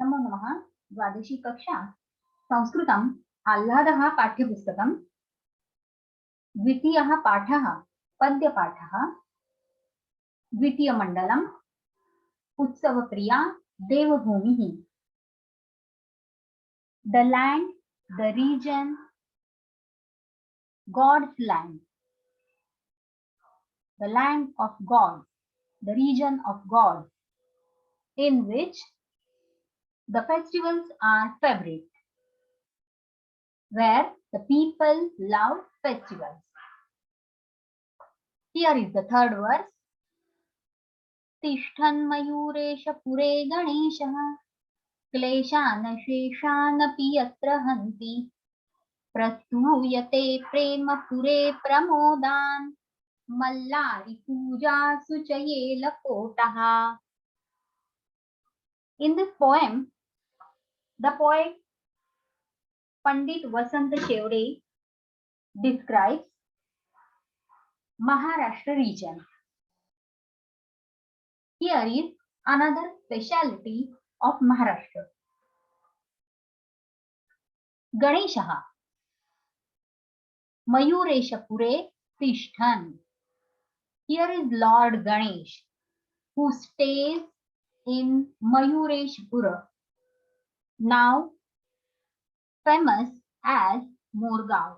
नमो नमः। द्वादशी कक्षा संस्कृतम् आह्लादः पाठ्यपुस्तकम् द्वितीयः पाठः पद्यपाठः द्वितीयमण्डलम् उत्सवप्रिया देवभूमिः। The land, the region, God's land. The land of God, the region of God, in which the festivals are favorite, where the people love festivals. Here is the third verse. तिष्ठन्मयूरेश पुरे गणेशः क्लेशान् शेषानपि यत्र हन्ति प्रस्तूयते प्रेम पुरे प्रमोदान् मल्लारि पूजासु च ये लकोटः. In this poem, the poet Pandit Vasant Shevde describes Maharashtra region. Here is another speciality of Maharashtra. Ganeshaha Mayureshapure Tishthan. Here is Lord Ganesh, who stays in Mayureshpura, now famous as Morgaon.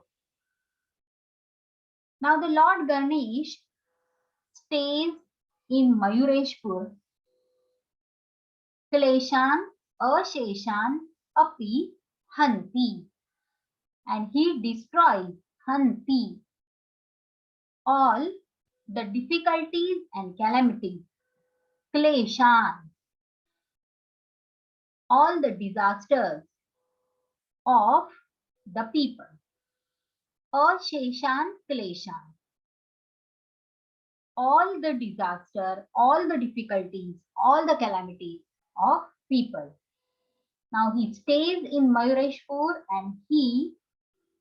Now the Lord Ganesh stays in Mayureshpur. Kleshan Asheshan Api Hanti, and he destroys Hanti, all the difficulties and calamities. Kleshan, all the disasters of the people. Asheshan Kleshan, all the disaster, all the difficulties, all the calamities of people. Now he stays in Mayureshpur and he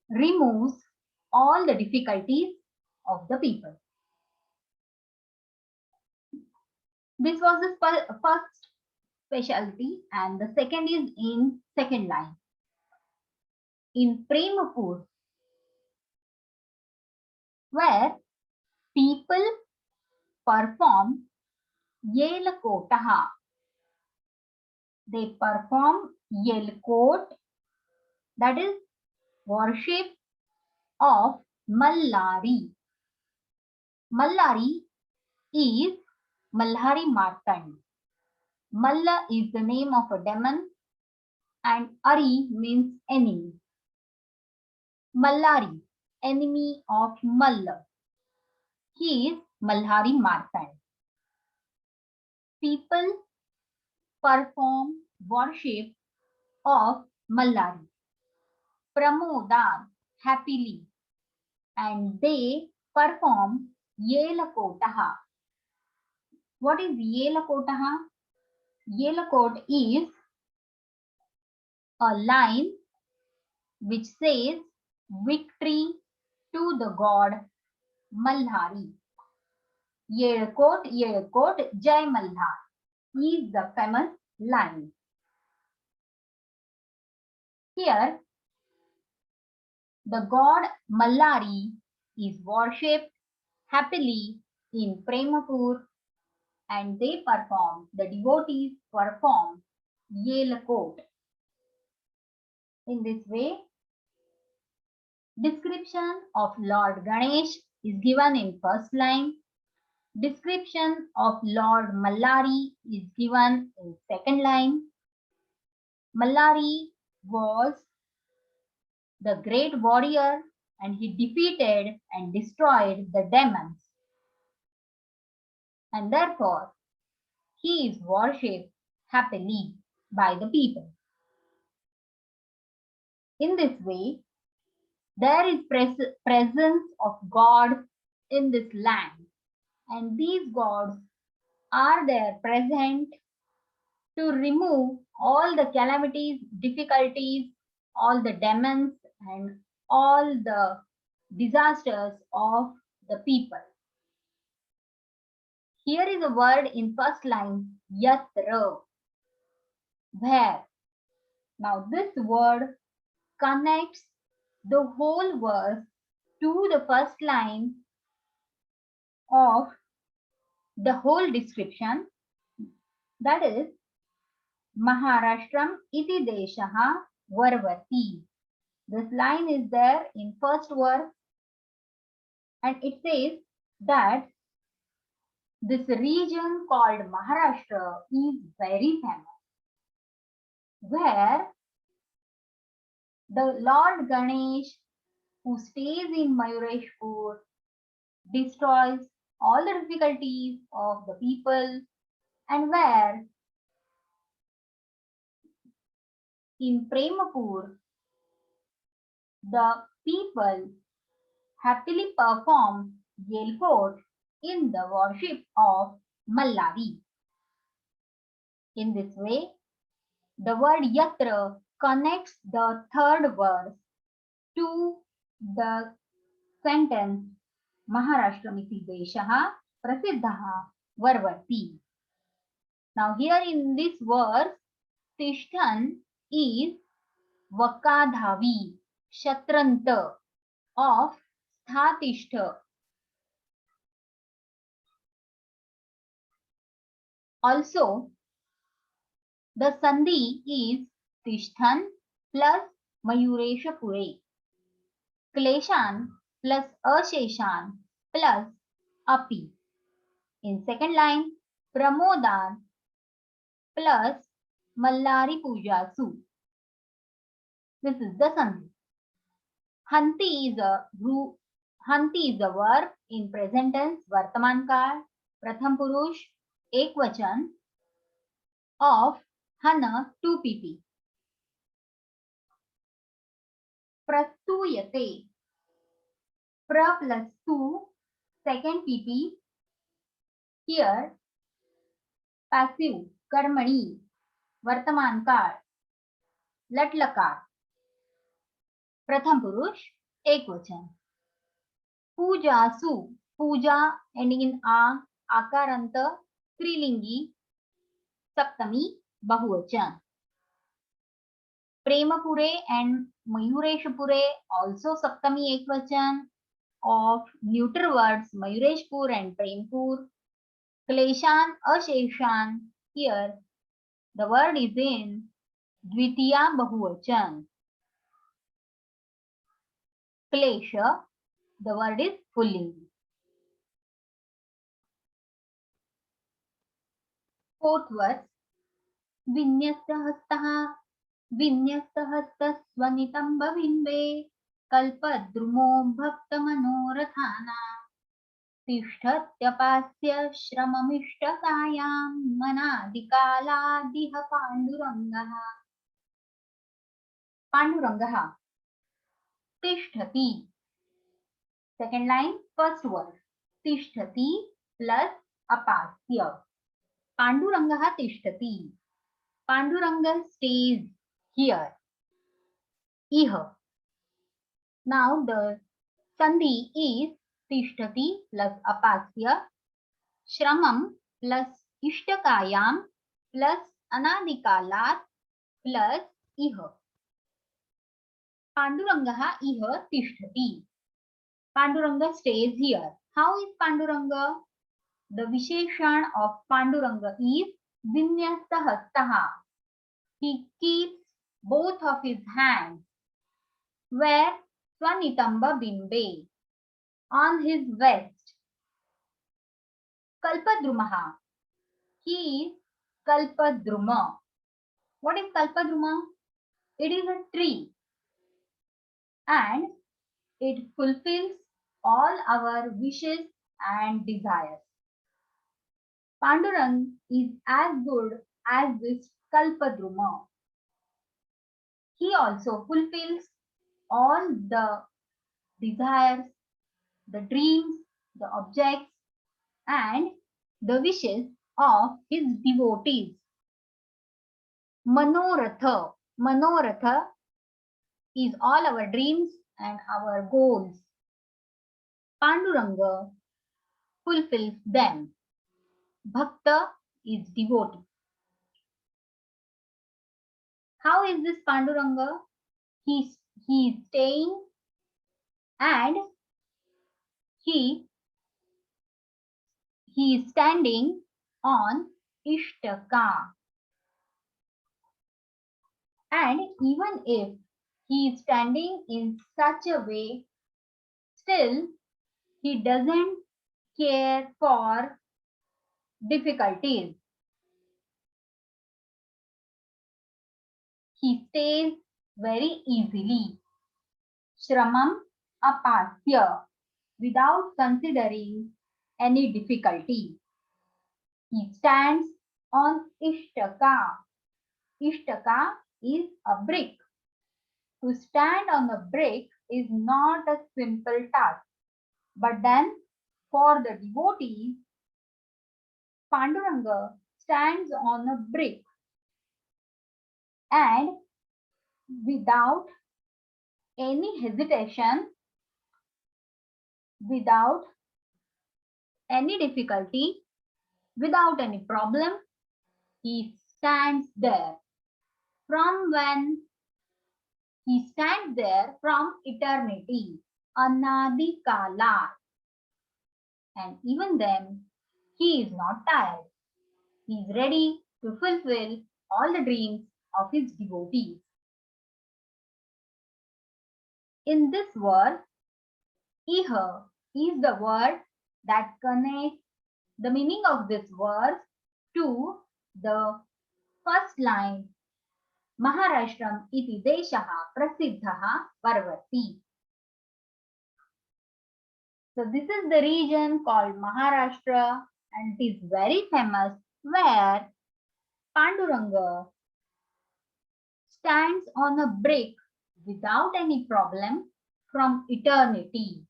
removes all the difficulties of the people. This was the first specialty, and the second is in second line. In Premapur, where people perform Yelakotaha. They perform Yelkot, that is worship of Mallari. Mallari is Malhari Martand. Malla is the name of a demon and Ari means enemy. Mallari, enemy of Malla. He is Malhari Martand. People perform worship of Mallari. Pramodan, happily, and they perform Yelakotaha. What is Yelakotaha? Yelakot is a line which says victory to the god Malhari. Yelakot, Yelakot, Jai Malhar is the famous line. Here, the god Mallari is worshipped happily in Premapur, and the devotees perform Yelakot. In this way, description of Lord Ganesh is given in first line. Description of Lord Mallari is given in second line. Mallari was the great warrior and he defeated and destroyed the demons. And therefore, he is worshipped happily by the people. In this way, there is presence of God in this land, and these gods are there present to remove all the calamities, difficulties, all the demons and all the disasters of the people. Here is a word in first line, yatra, where. Now this word connects the whole verse to the first line of the whole description, that is Maharashtram iti deshaha varvati. This line is there in first verse and it says that this region called Maharashtra is very famous, where the Lord Ganesh, who stays in Mayureshpur, destroys all the difficulties of the people, and where in Premapur the people happily perform Yelkot in the worship of Mallari. In this way, the word Yatra connects the third verse to the sentence Maharashtramithi Deshaha Prasiddhaha Varvati. Now here in this verse, Tishthan is Vakadhavi, Shatranta of Sthatishta. Also, the Sandhi is Tishthan plus Mayureshapure, Kleshan plus Asheshan plus Api. In second line, Pramodan plus Mallari Pujasu. This is the Sandhi. Hanti is a verb in present tense, Vartaman Kal, Pratham Purush, Ekvachan of Hana 2 pp. Prastuyate, pra plus 2, second pp. Here, passive, karmani, Vartaman Kal, Latlakar, Pratham Purush, Ekvachan. Pujasu, puja ending in a, akaranta, Strilingi, Saptami, Bahuvachan. Premapure and Mayureshpure also Saptami Ekvachan of neuter words Mayureshpur and Prempur. Kleshan, Asheshan, here the word is in Dvitiya Bahuvachan. Klesha, the word is Pullingi. Fourth verse, Vinyastahastah, Vinyastahastaswanitambavinve, Kalpadrumo Bhaktamanorathana, Tishthatyapasya Shramamishtakayam Manadikaladih Pandurangaha. Pandurangaha. Tishtati. Second line, first word. Tishtati plus apasya. Pandurangaha tishtati. Panduranga stays here. Iha. Now the Sandhi is tishtati plus apasya, shramam plus ishtakayam plus anadikalat plus iha. Pandurangaha iha tishtati. Panduranga stays here. How is Panduranga? The Visheshan of Panduranga is Vinyasthahastaha. He keeps both of his hands where Swanitamba Bimbe, on his vest. Kalpadrumaha. He is Kalpadruma. What is Kalpadruma? It is a tree and it fulfills all our wishes and desires. Pandurang is as good as this Kalpadruma. He also fulfills all the desires, the dreams, the objects, and the wishes of his devotees. Manoratha. Manoratha is all our dreams and our goals. Panduranga fulfills them. Bhakta is devotee. How is this Panduranga? He is staying and he is standing on Ishtaka. And even if he is standing in such a way, still he doesn't care for difficulties. He stays very easily. Shramam apasya, without considering any difficulty. He stands on Ishtaka. Ishtaka is a brick. To stand on a brick is not a simple task. But then for the devotees, Panduranga stands on a brick and without any hesitation, without any difficulty, without any problem, he stands there. From when? He stands there from eternity, Anadi Kala. And even then, he is not tired. He is ready to fulfill all the dreams of his devotees. In this verse, Iha is the word that connects the meaning of this verse to the first line, Maharashtram iti deshaha prasiddhaha Parvati. So this is the region called Maharashtra and it is very famous where Panduranga stands on a brick without any problem from eternity.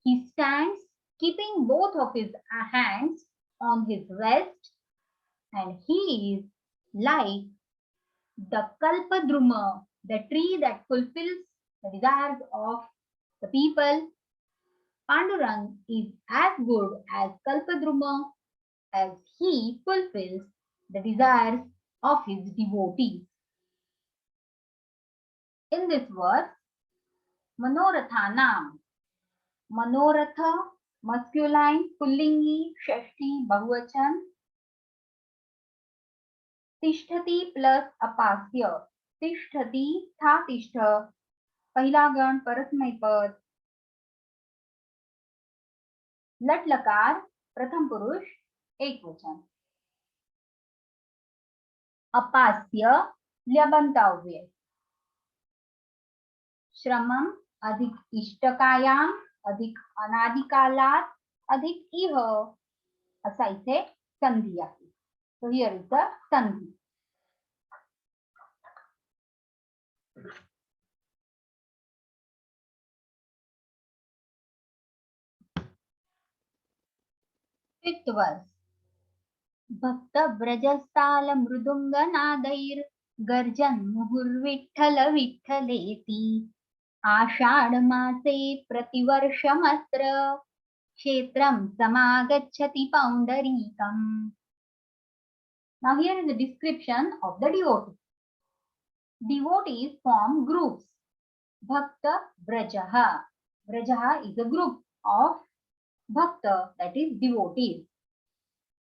He stands keeping both of his hands on his waist and he is like the Kalpadruma, the tree that fulfills the desires of the people. Pandurang is as good as Kalpadruma as he fulfills the desires of his devotees. In this verse, Manorathanam, Manoratha, masculine, Pullingi, Shashti, Bahuvachan, Tishtati plus apasya. Tishtati, tha tishtha, पहिला गण परस्मै पद, लट लकार प्रथम पुरुष एक वचन, अपास्य ल्यबंताव्यय, श्रमम अधिक इष्टकायाम अधिक अनादिकालात अधिक इह असा इथे संधी आहे. So here is the sandhi. Fifth verse. भक्त व्रजस्थाल मृदुंग नादैर गर्जन मुहुर्विठ्ठल विठ्ठलेति आषाढ मासे प्रतिवर्षमत्र क्षेत्रं समागच्छति पौंडरीकम्. Now here is the description of the devotees. Devotees form groups. Bhakta Vrajaha. Vrajaha is a group of Bhakta, that is devotees.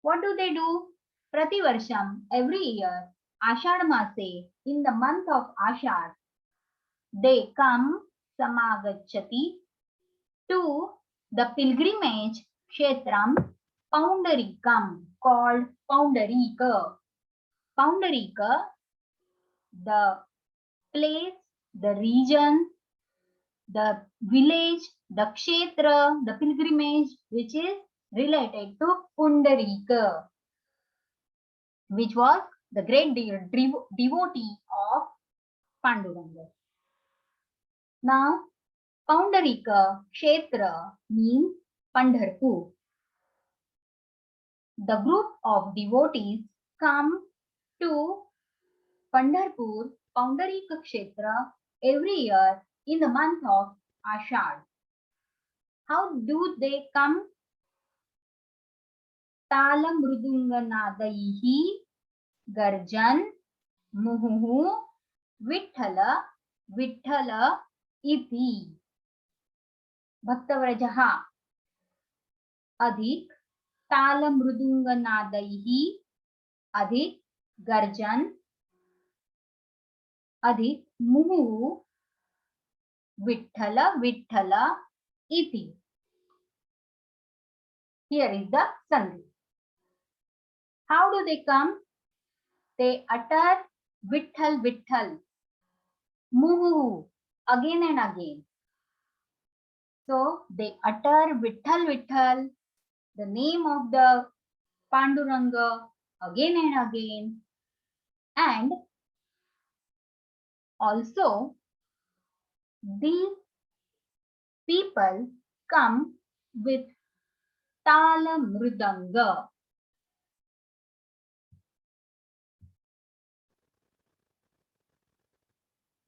What do they do? Prativarsham, every year, Ashad Mase, in the month of Ashad, they come Samagachati to the pilgrimage Kshetram Poundarikam, called Poundarika. Poundarika, the place, the region, the village, the Kshetra, the pilgrimage, which is related to Pundarika, which was the great devotee of Panduranga. Now, Poundarika Kshetra means Pandharpur. The group of devotees come to Pandharpur, Poundarika Kshetra, every year in the month of Ashad. How do they come? Talam Mrudunganadaihi Garjan मुहुः Vitthal Vitthal इति. भक्तव्रजः अधिक तालमृदुङ्गनादैः अधिक गर्जन अधिक मुहुः विठ्ठल विठ्ठल इति. Here is the sandhi. How do they come? They utter Vitthal Vitthal, Muhu again and again. So they utter Vitthal Vitthal, the name of the Panduranga, again and again. And also these people come with Tala Mridanga.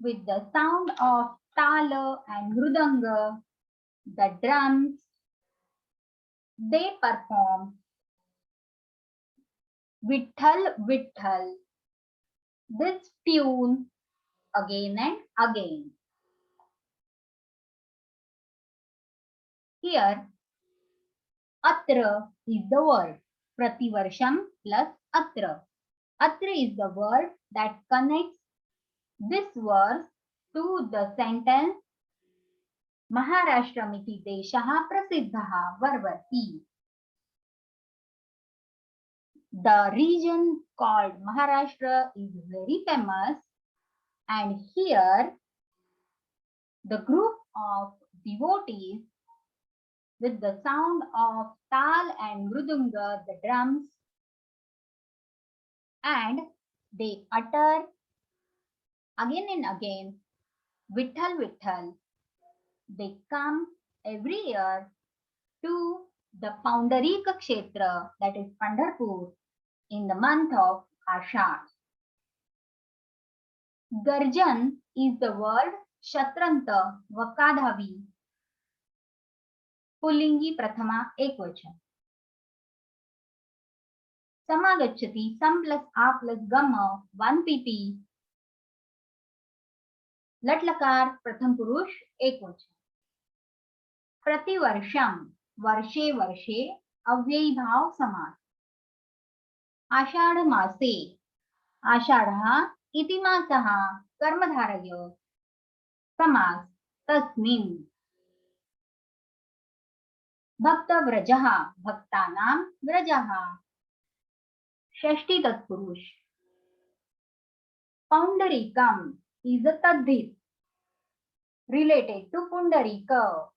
With the sound of Tala and Mridanga, the drums, they perform Vitthal Vitthal, this tune again and again. Here, Atra is the word. Prativarsham plus Atra. Atra is the word that connects this verse to the sentence Maharashtramithi Deshaha Prasiddhaha Varvati. The region called Maharashtra is very famous, and here the group of devotees with the sound of tal and mridunga, the drums, and they utter again and again Vitthal Vitthal. They come every year to the Paundarika Kshetra, that is Pandharpur, in the month of Ashad. Garjan is the word Shatranta Vakadhavi, Pullingi Prathama Ekvachan. Samagachati, Sam plus A plus Gamma, 1 PP. Latlakar, Pratham Purush, Ekvachan. Prativarsham, Varshe Varshe, Avyai Bhav Samas. आषाढ़ मासे, आषाढ़ः इति मासः कर्मधारय, समास तस्मिन्. भक्तव्रजः, भक्तानां व्रजः, षष्ठी तत्पुरुष. Paundarikam is a tadbir related to Pundarika.